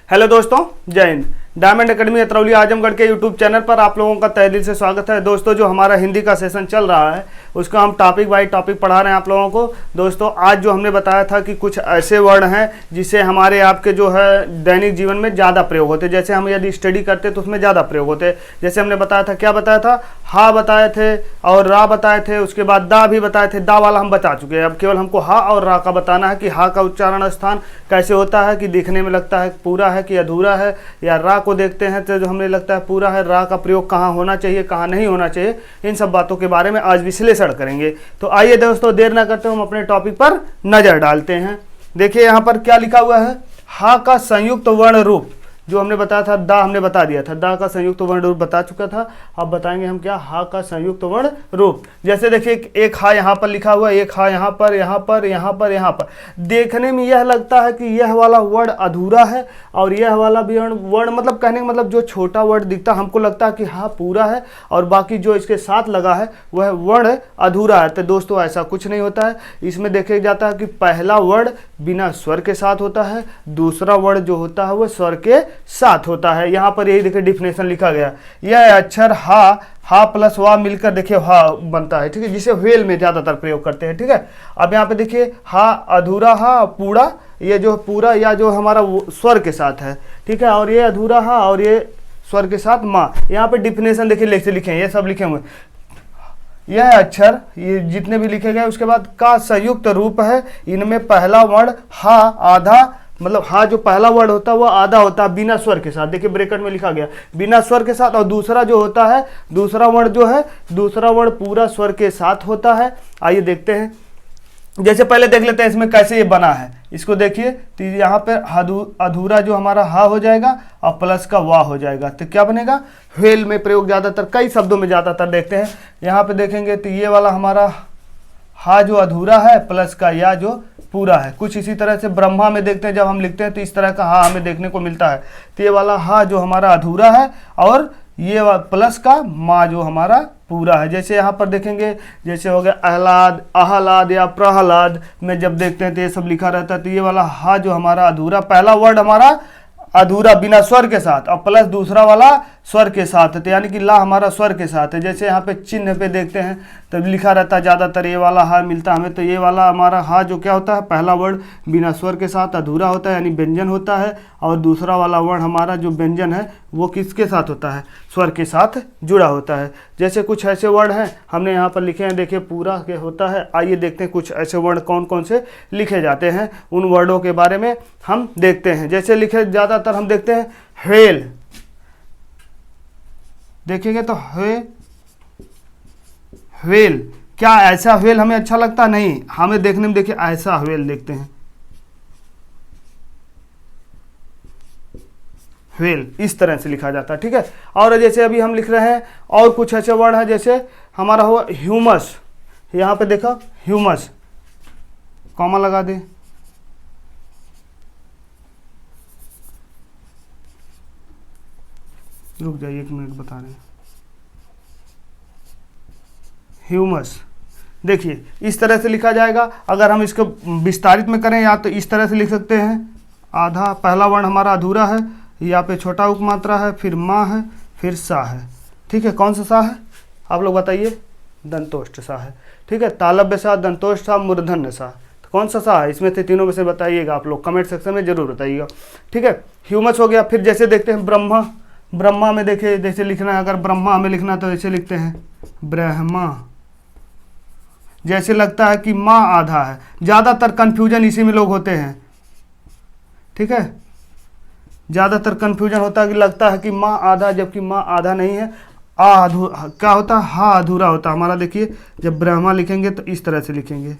Hello दोस्तों, जय Hind. Diamond academy Atrauli Azamgarh के यूट्यूब चैनल पर आप लोगों का तहे दिल से स्वागत है। दोस्तों, जो हमारा हिंदी का सेशन चल रहा है उसका हम टॉपिक बाय टॉपिक पढ़ा रहे हैं आप लोगों को। दोस्तों, आज जो हमने बताया था कि कुछ ऐसे वर्ड हैं जिसे हमारे आपके जो है दैनिक जीवन में ज़्यादा प्रयोग होते हैं। जैसे हम यदि स्टडी करते तो उसमें ज़्यादा प्रयोग होते हैं। जैसे हमने बताया था, क्या बताया था, हा बताए थे और रा बताए थे, उसके बाद दा भी बताए थे। दा वाला हम बता चुके हैं। अब केवल हमको हा और रा का बताना है कि हा का उच्चारण स्थान कैसे होता है, कि दिखने में लगता है पूरा है कि अधूरा है, या रा को देखते हैं तो जो हमें लगता है पूरा है, रा का प्रयोग कहाँ होना चाहिए कहाँ नहीं होना चाहिए। इन सब बातों के बारे में आज विश्लेषण करेंगे। तो आइए दोस्तों, देर ना करते हम अपने टॉपिक पर नजर डालते हैं। देखिए यहाँ पर क्या लिखा हुआ है, हा का संयुक्त वर्ण रूप। जो हमने बताया था, दा हमने बता दिया था, दा का संयुक्त वर्ण रूप बता चुका था। अब बताएंगे हम क्या, हा का संयुक्त वर्ण रूप। जैसे देखिए, एक हा यहाँ पर लिखा हुआ है, एक हा यहाँ पर, यहाँ पर, यहाँ पर, यहाँ पर। देखने में यह लगता है कि यह वाला वर्ण अधूरा है और यह वाला भी वर्ण, मतलब कहने का मतलब जो छोटा वर्ण दिखता है हमको लगता है कि हा पूरा है और बाकी जो इसके साथ लगा है वह वर्ण अधूरा है। तो दोस्तों, ऐसा कुछ नहीं होता है। इसमें देखा जाता है कि पहला वर्ण बिना स्वर के साथ होता है, दूसरा वर्ण जो होता है वह स्वर के साथ होता है। यहाँ पर यही देखिए डिफिनेशन लिखा गया, यह अक्षर हा प्लस वा मिलकर देखिए हा बनता है, ठीक है, जिसे वेल में ज्यादातर प्रयोग करते हैं, ठीक है। अब यहाँ पे देखिए, हा अधूरा, हा पूरा, ये जो पूरा या जो हमारा स्वर के साथ है, ठीक है, और ये अधूरा हा और ये स्वर के साथ माँ। यहाँ पे डिफिनेशन देखिए लिखे हैं, ये सब लिखे हुए। यह अक्षर, ये जितने भी लिखे गए उसके बाद का संयुक्त रूप है। इनमें पहला वर्ण हा आधा, मतलब हा जो पहला वर्ड होता है वो आधा होता है बिना स्वर के साथ। देखिए ब्रैकेट में लिखा गया बिना स्वर के साथ, और दूसरा जो होता है, दूसरा वर्ण जो है, दूसरा वर्ण पूरा स्वर के साथ होता है। आइए देखते हैं। जैसे पहले देख लेते हैं इसमें कैसे ये बना है। इसको देखिए, तो यहाँ पर अधूरा जो हमारा हा हो जाएगा और प्लस का वाह हो जाएगा, तो क्या बनेगा, वेल में प्रयोग ज्यादातर कई शब्दों में ज्यादातर देखते हैं। यहाँ पे देखेंगे तो ये वाला हमारा हा जो अधूरा है प्लस का या जो पूरा है। कुछ इसी तरह से ब्रह्मा में देखते हैं, जब हम लिखते हैं तो इस तरह का हा हमें देखने को मिलता है। तो ये वाला हा जो हमारा अधूरा है और ये प्लस का मा जो हमारा पूरा है। जैसे यहाँ पर देखेंगे, जैसे हो गया आह्लाद, आह्लाद या प्रहलाद में जब देखते हैं तो ये सब लिखा रहता है। तो ये वाला हा जो हमारा अधूरा, पहला वर्ड हमारा अधूरा बिना स्वर के साथ और प्लस दूसरा वाला स्वर के साथ है, तो यानी कि ला हमारा स्वर के साथ है। जैसे यहाँ पे चिन्ह पे देखते हैं तब लिखा रहता है ज़्यादातर ये वाला हा मिलता है हमें। तो ये वाला हमारा हा जो क्या होता है, पहला वर्ण बिना स्वर के साथ अधूरा होता है यानी व्यंजन होता है, और दूसरा वाला वर्ण हमारा जो व्यंजन है वो किसके साथ होता है, स्वर के साथ जुड़ा होता है। जैसे कुछ ऐसे वर्ण हैं हमने यहाँ पर लिखे हैं, देखिए पूरा के होता है। आइए देखते हैं कुछ ऐसे वर्ण कौन कौन से लिखे जाते हैं, उन वर्डों के बारे में हम देखते हैं। जैसे लिखे ज़्यादातर हम देखते हैं हेल, देखेंगे तो व्हेल। क्या ऐसा व्हेल हमें अच्छा लगता? नहीं, हमें देखने में देखिए ऐसा व्हेल देखते हैं, व्हेल इस तरह से लिखा जाता है, ठीक है। और जैसे अभी हम लिख रहे हैं और कुछ ऐसे वर्ड हैं, जैसे हमारा हुआ ह्यूमस। यहाँ पे देखो ह्यूमस, कॉमा लगा दे, रुक जाइए 1 मिनट बता रहे हैं। ह्यूमस देखिए इस तरह से लिखा जाएगा। अगर हम इसको विस्तारित में करें या तो इस तरह से लिख सकते हैं, आधा, पहला वर्ण हमारा अधूरा है, यहाँ पे छोटा उपमात्रा है, फिर माँ है, फिर सा है, ठीक है। कौन सा सा है आप लोग बताइए? दंतोष्ट सा है, ठीक है। तालव्य सा, दंतोष्ट सा, मूर्धन्य सा, तो कौन सा सा है इसमें से तीनों में से बताइएगा आप लोग, कमेंट सेक्शन में जरूर बताइएगा, ठीक है। ह्यूमस हो गया। फिर जैसे देखते हैं ब्रह्मा, ब्रह्मा में देखिए जैसे लिखना है, अगर ब्रह्मा हमें लिखना तो ऐसे लिखते हैं ब्रह्मा, जैसे लगता है कि माँ आधा है। ज़्यादातर कन्फ्यूजन इसी में लोग होते हैं, ठीक है। ज़्यादातर कन्फ्यूजन होता है कि लगता है कि माँ आधा, जबकि माँ आधा नहीं है। क्या होता है, हा अधूरा होता है हमारा। देखिए जब ब्रह्मा लिखेंगे तो इस तरह से लिखेंगे,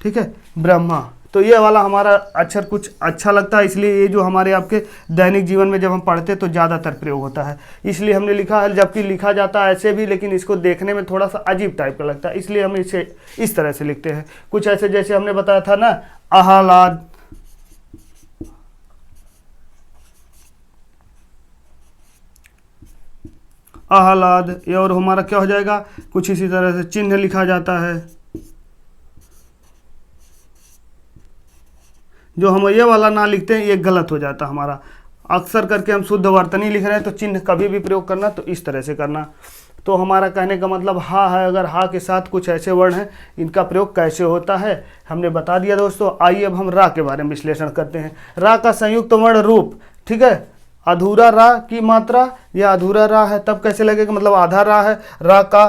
ठीक है, ब्रह्मा। तो ये वाला हमारा अक्षर कुछ अच्छा लगता है, इसलिए ये जो हमारे आपके दैनिक जीवन में जब हम पढ़ते तो ज़्यादातर प्रयोग होता है, इसलिए हमने लिखा है। जबकि लिखा जाता है ऐसे भी, लेकिन इसको देखने में थोड़ा सा अजीब टाइप का लगता है, इसलिए हम इसे इस तरह से लिखते हैं। कुछ ऐसे जैसे हमने बताया था ना, आह्लाद, आह्लाद, ये और हमारा क्या हो जाएगा, कुछ इसी तरह से चिन्ह लिखा जाता है। जो हम ये वाला ना लिखते हैं ये गलत हो जाता हमारा। अक्सर करके हम शुद्ध वर्तनी लिख रहे हैं तो चिन्ह कभी भी प्रयोग करना तो इस तरह से करना। तो हमारा कहने का मतलब हा है, अगर हा के साथ कुछ ऐसे वर्ण हैं इनका प्रयोग कैसे होता है हमने बता दिया दोस्तों। आइए अब हम रा के बारे में विश्लेषण करते हैं। रा का संयुक्त वर्ण रूप, ठीक है, अधूरा रा की मात्रा, यह अधूरा रा है तब कैसे लगेगा, मतलब आधा रा है। रा का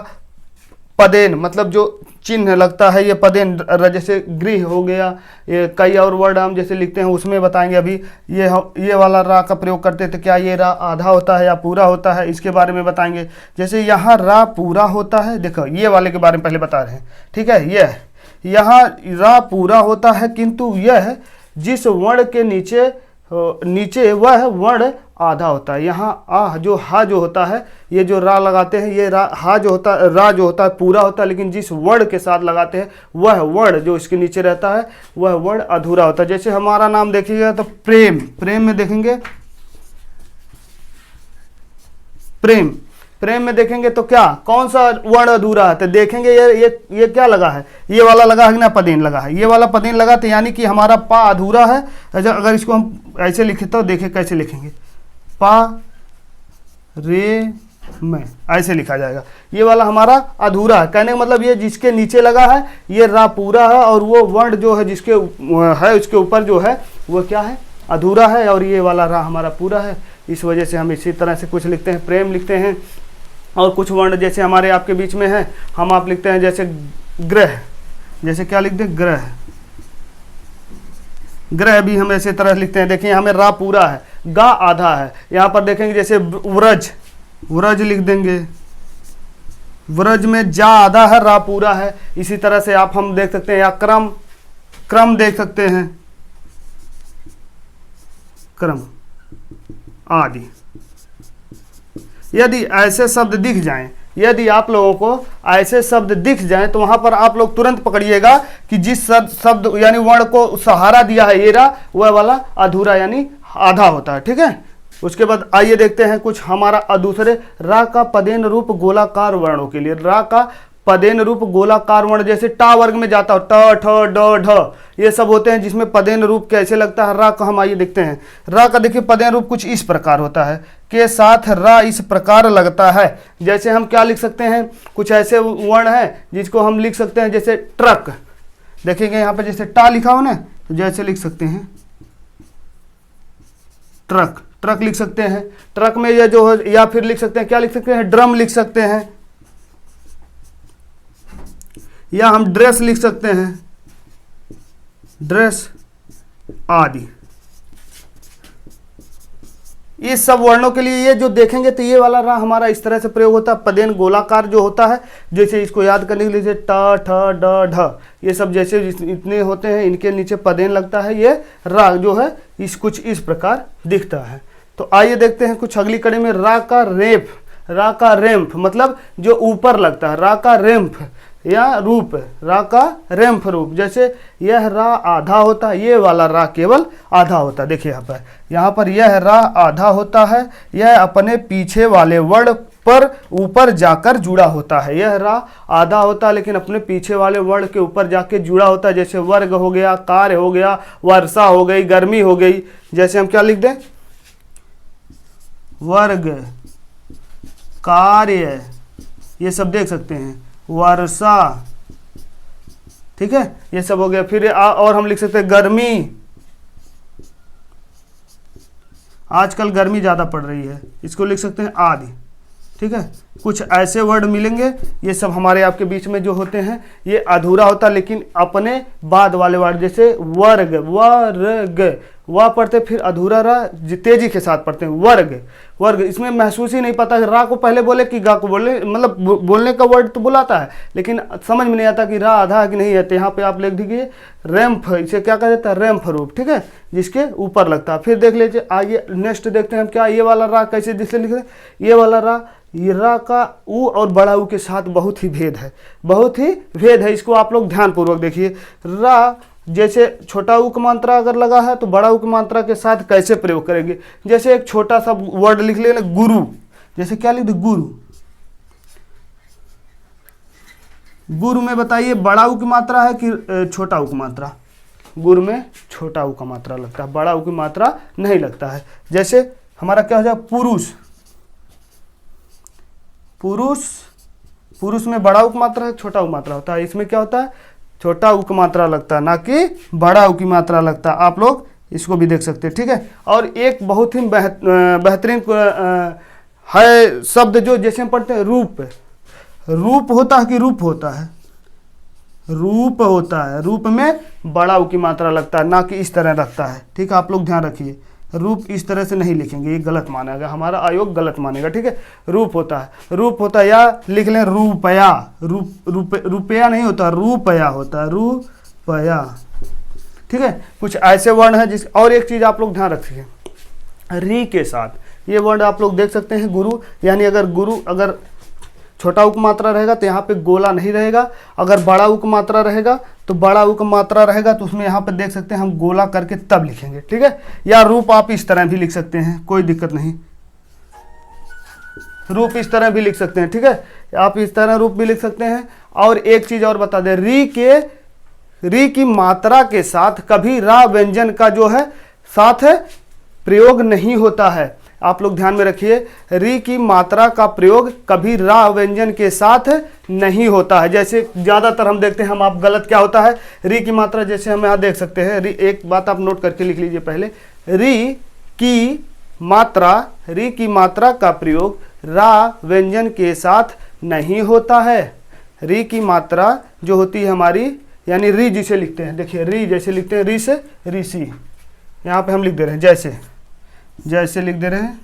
पदेन, मतलब जो चिन्ह लगता है ये पदेन, जैसे गृह हो गया, ये कई और वर्ड हम जैसे लिखते हैं उसमें बताएंगे। अभी ये वाला रा का प्रयोग करते थे, क्या ये रा आधा होता है या पूरा होता है, इसके बारे में बताएंगे। जैसे यहाँ रा पूरा होता है, देखो ये वाले के बारे में पहले बता रहे हैं, ठीक है। यह यहाँ रा पूरा होता है, किंतु यह जिस वर्ण के नीचे वह वर्ण आधा होता है। यहाँ आ जो हा जो होता है, ये जो रा लगाते हैं, ये हा जो होता है, रा जो होता है पूरा होता है, लेकिन जिस वर्ण के साथ लगाते हैं वह वर्ण जो इसके नीचे रहता है वह वर्ण अधूरा होता है। जैसे हमारा नाम देखिएगा तो प्रेम, प्रेम में देखेंगे प्रेम में देखेंगे तो क्या, कौन सा वर्ण अधूरा है, तो देखेंगे ये क्या लगा है, ये वाला लगा है ना, पदेन लगा है, ये वाला पदेन लगा, तो यानी कि हमारा पा अधूरा है। अगर इसको हम ऐसे लिखे तो देखें कैसे लिखेंगे, पा रे में ऐसे लिखा जाएगा। ये वाला हमारा अधूरा है, कहने का मतलब ये जिसके नीचे लगा है ये रा पूरा है, और वो वर्ण जो है जिसके है उसके ऊपर जो है वो क्या है, अधूरा है, और ये वाला रा हमारा पूरा है। इस वजह से हम इसी तरह से कुछ लिखते हैं, प्रेम लिखते हैं। और कुछ वर्ण जैसे हमारे आपके बीच में है, हम आप लिखते हैं जैसे ग्रह, जैसे क्या लिखते हैं, ग्रह, ग्रह भी हम ऐसे तरह लिखते हैं। देखिए हमें रा पूरा है, गा आधा है। यहाँ पर देखेंगे जैसे व्रज, व्रज लिख देंगे, व्रज में जा आधा है, रा पूरा है। इसी तरह से आप हम देख सकते हैं, या क्रम, क्रम देख सकते हैं, क्रम आदि। यदि ऐसे शब्द दिख जाएं, यदि आप लोगों को ऐसे शब्द दिख जाएं तो वहां पर आप लोग तुरंत पकड़िएगा कि जिस शब्द यानी वर्ण को सहारा दिया है ये रा, वह वाला अधूरा यानी आधा होता है, ठीक है। उसके बाद आइए देखते हैं कुछ हमारा दूसरे रा का पदेन रूप गोलाकार वर्णों के लिए। रा का पदेन रूप गोलाकार वर्ण जैसे टा वर्ग में जाता हो, ट ठ ड ढ, ये सब होते हैं जिसमें पदेन रूप कैसे लगता है। रा का हम आइए देखते हैं। रा का देखिए पदेन रूप कुछ इस प्रकार होता है, के साथ रा इस प्रकार लगता है। जैसे हम क्या लिख सकते हैं, कुछ ऐसे वर्ण हैं जिसको हम लिख सकते हैं जैसे ट्रक, देखेंगे यहाँ पे जैसे टा लिखा हो ना, तो जैसे लिख सकते हैं ट्रक, ट्रक लिख सकते हैं। ट्रक में ये जो है, या फिर लिख सकते हैं क्या लिख सकते हैं, ड्रम लिख सकते हैं, या हम ड्रेस लिख सकते हैं, ड्रेस आदि। इस सब वर्णों के लिए ये जो देखेंगे तो ये वाला रा हमारा इस तरह से प्रयोग होता है। पदेन गोलाकार जो होता है, जैसे इसको याद करने के लिए जैसे ट ठ ड ढ, ये सब जैसे इतने होते हैं, इनके नीचे पदेन लगता है, ये रा जो है इस कुछ इस प्रकार दिखता है। तो आइए देखते हैं कुछ अगली कड़ी में। रा का रेफ, रा का रेम्फ मतलब जो ऊपर लगता है, रा का रेम्फ या रूप, रा का रेम्फ रूप। जैसे यह रा आधा होता है, ये वाला रा केवल आधा होता है। देखिए यहाँ पर यह रा आधा होता है, यह अपने पीछे वाले वर्ण पर ऊपर जाकर जुड़ा होता है। यह रा आधा होता है लेकिन अपने पीछे वाले वर्ण के ऊपर जाके जुड़ा होता है। जैसे वर्ग हो गया, कार्य हो गया, वर्षा हो गई, गर्मी हो गई। जैसे हम क्या लिख दें, वर्ग, कार्य, ये सब देख सकते हैं, वर्षा, ठीक है, ये सब हो गया। फिर और हम लिख सकते हैं गर्मी, आजकल गर्मी ज़्यादा पड़ रही है, इसको लिख सकते हैं आदि, ठीक है। कुछ ऐसे वर्ड मिलेंगे, ये सब हमारे आपके बीच में जो होते हैं ये अधूरा होता है लेकिन अपने बाद वाले वर्ड, जैसे वर्ग, वर्ग, वा पढ़ते फिर अधूरा रा तेजी के साथ पढ़ते हैं, वर्ग, वर्ग। इसमें महसूस ही नहीं पता कि रा को पहले बोले कि गा को बोले, मतलब बोलने का वर्ड तो बुलाता है लेकिन समझ में नहीं आता कि रा आधा है कि नहीं है। तो यहाँ पे आप लिख दीजिए रैम्फ, इसे क्या कहा जाता है, रैम्फ रूप, ठीक है, जिसके ऊपर लगता है। फिर देख लीजिए, आइए नेक्स्ट देखते हैं हम क्या, ये वाला रा कैसे जिससे लिख रहे हैं, ये वाला रा, ये रा का ऊ और बड़ा ऊ के साथ बहुत ही भेद है, बहुत ही भेद है। इसको आप लोग ध्यानपूर्वक देखिए। रा जैसे छोटा ऊ की मात्रा अगर लगा है तो बड़ा ऊ की मात्रा के साथ कैसे प्रयोग करेंगे। जैसे एक छोटा सा वर्ड लिख लेना, गुरु, जैसे क्या लिख दे, गुरु, गुरु में बताइए बड़ा ऊ की मात्रा है कि छोटा ऊ की मात्रा, गुरु में छोटा ऊ का मात्रा लगता है, बड़ा ऊ की मात्रा नहीं लगता है। जैसे हमारा क्या हो जाए पुरुष, पुरुष, पुरुष में बड़ा ऊ की मात्रा है, छोटा ऊ मात्रा होता है। इसमें क्या होता है, छोटा ऊ की मात्रा लगता है, ना कि बड़ा ऊ की मात्रा लगता है। आप लोग इसको भी देख सकते हैं, ठीक है। और एक बहुत ही बेहतरीन है शब्द जो जैसे हम पढ़ते हैं रूप, रूप होता है कि रूप होता है, रूप होता है, रूप में बड़ा ऊ की मात्रा लगता है, ना कि इस तरह लगता है, ठीक है। आप लोग ध्यान रखिए, रूप इस तरह से नहीं लिखेंगे, ये गलत मानेगा, हमारा आयोग गलत मानेगा, ठीक है। रूप होता है, रूप होता है, या लिख लें रुपया, रुपया नहीं होता, रुपया होता है, रुपया, ठीक है। कुछ ऐसे वर्ण है जिस, और एक चीज आप लोग ध्यान रखिए, री के साथ ये वर्ण आप लोग देख सकते हैं गुरु, यानी अगर गुरु अगर छोटा उक मात्रा रहेगा तो यहाँ पे गोला नहीं रहेगा, अगर बड़ा उक मात्रा रहेगा तो बड़ा उक मात्रा रहेगा, तो उसमें यहाँ पे देख सकते हैं हम गोला करके तब लिखेंगे, ठीक है। या रूप आप इस तरह भी लिख सकते हैं, कोई दिक्कत नहीं, रूप इस तरह भी लिख सकते हैं, ठीक है। आप इस तरह रूप भी लिख सकते हैं। और एक चीज और बता दें, री की मात्रा के साथ कभी रा व्यंजन का जो है साथ प्रयोग नहीं होता है। आप लोग ध्यान में रखिए, री की मात्रा का प्रयोग कभी रा व्यंजन के साथ नहीं होता है। जैसे ज्यादातर हम देखते हैं, हम आप गलत क्या होता है, री की मात्रा जैसे हम यहाँ देख सकते हैं, एक बात आप नोट करके लिख लीजिए पहले, री की मात्रा का प्रयोग रा व्यंजन के साथ नहीं होता है। री की मात्रा जो होती है हमारी, यानी री जिसे लिखते हैं, देखिए री जैसे लिखते हैं, री से ऋषि, यहाँ पे हम लिख दे रहे हैं जैसे लिख दे रहे हैं,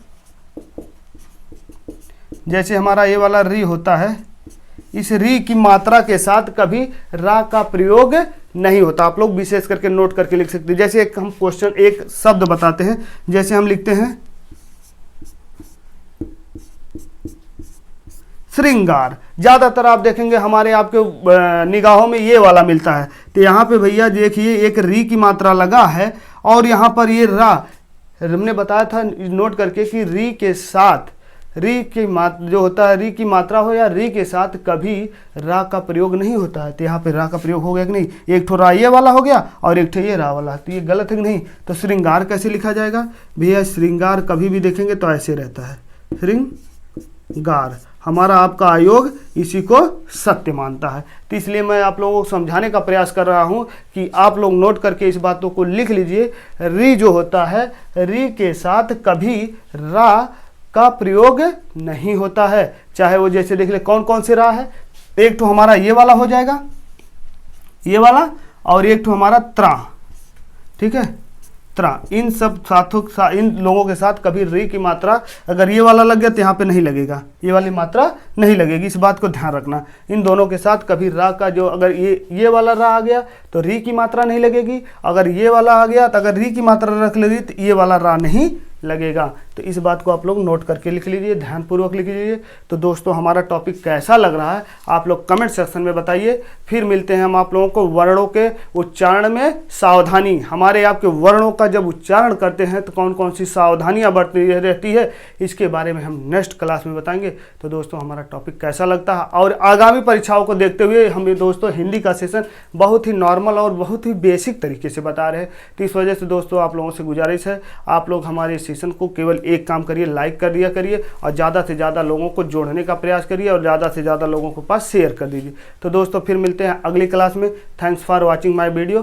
जैसे हमारा ये वाला री होता है, इस री की मात्रा के साथ कभी रा का प्रयोग नहीं होता। आप लोग विशेष करके नोट करके लिख सकते हैं। जैसे एक हम क्वेश्चन, एक शब्द बताते हैं, जैसे हम लिखते हैं श्रृंगार, ज्यादातर आप देखेंगे हमारे आपके निगाहों में ये वाला मिलता है, तो यहाँ पे भैया देखिए एक री की मात्रा लगा है और यहाँ पर ये रा, हमने बताया था नोट करके कि री के साथ, री की मात्रा जो होता है, री की मात्रा हो या री के साथ कभी रा का प्रयोग नहीं होता है। तो यहाँ पे रा का प्रयोग हो गया कि नहीं, एक ठो रा ये वाला हो गया और एक ठो ये रा वाला, तो ये गलत है कि नहीं। तो श्रृंगार कैसे लिखा जाएगा भैया, श्रृंगार कभी भी देखेंगे तो ऐसे रहता है, श्रृंगार। हमारा आपका आयोग इसी को सत्य मानता है, तो इसलिए मैं आप लोगों को समझाने का प्रयास कर रहा हूं कि आप लोग नोट करके इस बातों को लिख लीजिए। री जो होता है, री के साथ कभी रा का प्रयोग नहीं होता है, चाहे वो जैसे देख ले कौन कौन से रा है, एक तो हमारा ये वाला हो जाएगा, ये वाला, और एक तो हमारा त्रा, ठीक है, त्रा। इन सब साथों इन लोगों के साथ कभी री की मात्रा, अगर ये वाला लग गया तो यहाँ पे नहीं लगेगा, ये वाली मात्रा नहीं लगेगी, इस बात को ध्यान रखना। इन दोनों के साथ कभी रा का जो, अगर ये वाला रा आ गया तो री की मात्रा नहीं लगेगी, अगर ये वाला आ गया तो अगर री की मात्रा रख लेगी तो ये वाला रा नहीं लगेगा। तो इस बात को आप लोग नोट करके लिख लीजिए, ध्यानपूर्वक लिख लीजिए। तो दोस्तों हमारा टॉपिक कैसा लग रहा है आप लोग कमेंट सेक्शन में बताइए। फिर मिलते हैं हम आप लोगों को वर्णों के उच्चारण में सावधानी, हमारे आपके वर्णों का जब उच्चारण करते हैं तो कौन कौन सी सावधानियां बरतनी रहती है, इसके बारे में हम नेक्स्ट क्लास में बताएंगे। तो दोस्तों हमारा टॉपिक कैसा लगता है, और आगामी परीक्षाओं को देखते हुए हमें दोस्तों हिंदी का सेशन बहुत ही नॉर्मल और बहुत ही बेसिक तरीके से बता रहे हैं। तो इस वजह से दोस्तों आप लोगों से गुजारिश है, आप लोग हमारे सेशन को केवल एक काम करिए, लाइक कर दिया करिए और ज़्यादा से ज़्यादा लोगों को जोड़ने का प्रयास करिए और ज़्यादा से ज़्यादा लोगों के पास शेयर कर दीजिए। तो दोस्तों फिर मिलते हैं अगली क्लास में। Thanks for watching my video.